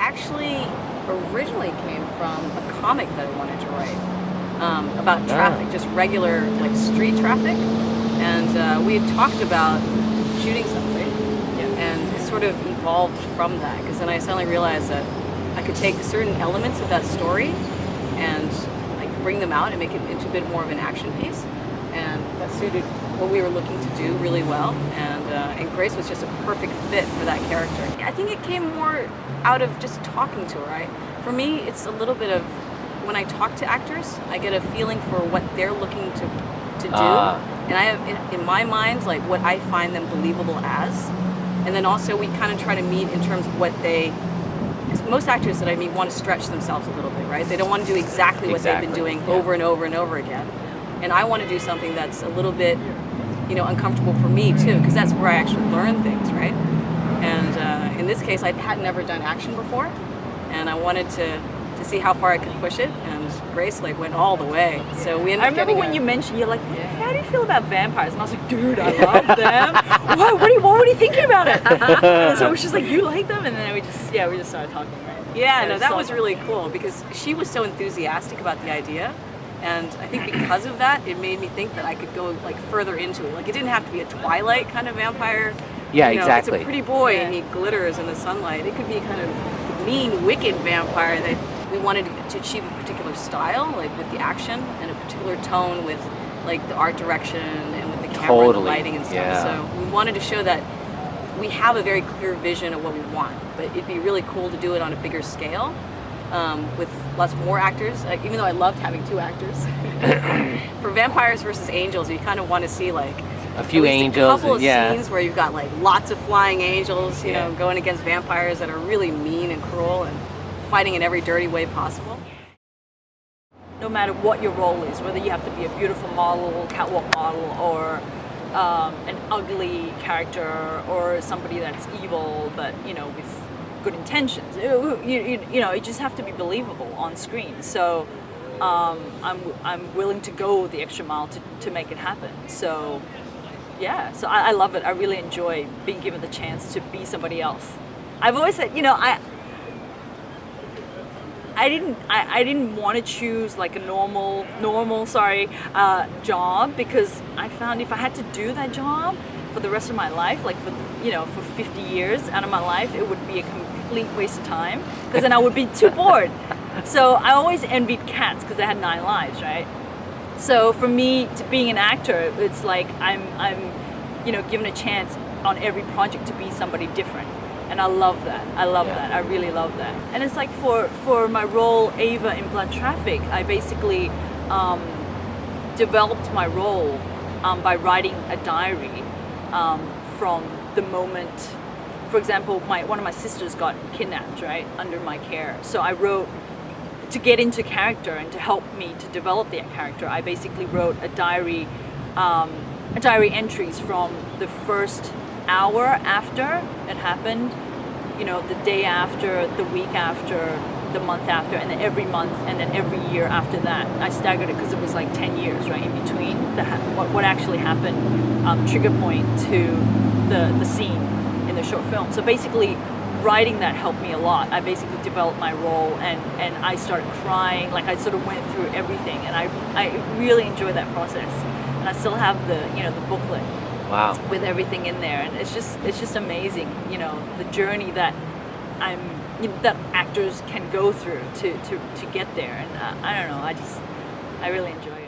actually originally came from a comic that I wanted to write about traffic, just regular like street traffic, and we had talked about shooting something, and it sort of evolved from that because then I suddenly realized that I could take certain elements of that story and like bring them out and make it into a bit more of an action piece, and that suited what we were looking to do really well, and Grace was just a perfect fit for that character. I think it came more out of just talking to her. For me, it's a little bit of when I talk to actors, I get a feeling for what they're looking to do, and I have in my mind like what I find them believable as, and then also we kind of try to meet in terms of what they. Most actors that I meet want to stretch themselves a little bit, right? They don't want to do exactly what they've been doing over and over and over again. And I want to do something that's a little bit, uncomfortable for me too, because that's where I actually learn things, right? And in this case, I had never done action before, and I wanted to see how far I could push it, and Grace went all the way. So we ended up. I remember when you mentioned, you're like, how do you feel about vampires? And I was like, dude, I love them. what were you thinking about it? And so it was just like, you like them? And then we just started talking, right? Yeah, no, that was really cool because she was so enthusiastic about the idea. And I think because of that, it made me think that I could go further into it. It didn't have to be a Twilight kind of vampire. Yeah, exactly. It's a pretty boy and he glitters in the sunlight. It could be kind of mean, wicked vampire that we wanted to achieve a particular style, with the action and a particular tone with the art direction and with the camera and the lighting and stuff. Yeah. So we wanted to show that we have a very clear vision of what we want, but it'd be really cool to do it on a bigger scale. With lots more actors, even though I loved having 2 actors. For vampires versus angels, you kind of want to see a few angels, a couple of scenes where you've got lots of flying angels, going against vampires that are really mean and cruel and fighting in every dirty way possible. No matter what your role is, whether you have to be a beautiful model, catwalk model, or an ugly character, or somebody that's evil, but with good intentions. You just have to be believable on screen. So I'm willing to go the extra mile to make it happen. So yeah, so I love it. I really enjoy being given the chance to be somebody else. I've always said, I didn't want to choose a normal job, because I found if I had to do that job for the rest of my life, for 50 years out of my life, it would be a complete waste of time, because then I would be too bored. So I always envied cats because they had 9 lives, right? So for me, to being an actor, it's like I'm given a chance on every project to be somebody different. And I love that. I love that. I really love that. And it's for my role, Ava, in Bloodtraffick, I basically developed my role by writing a diary from the moment, for example, one of my sisters got kidnapped, right, under my care. So I wrote, to get into character and to help me to develop that character, I basically wrote a diary entries from the first hour after it happened, the day after, the week after, the month after, and then every month, and then every year after that. I staggered it because it was 10 years, right, in between what actually happened, trigger point to the scene in the short film. So basically, writing that helped me a lot. I basically developed my role, and I started crying. I sort of went through everything, and I really enjoyed that process. And I still have the booklet. Wow. With everything in there, and it's just amazing, the journey that that actors can go through to get there, and I don't know, I really enjoy it.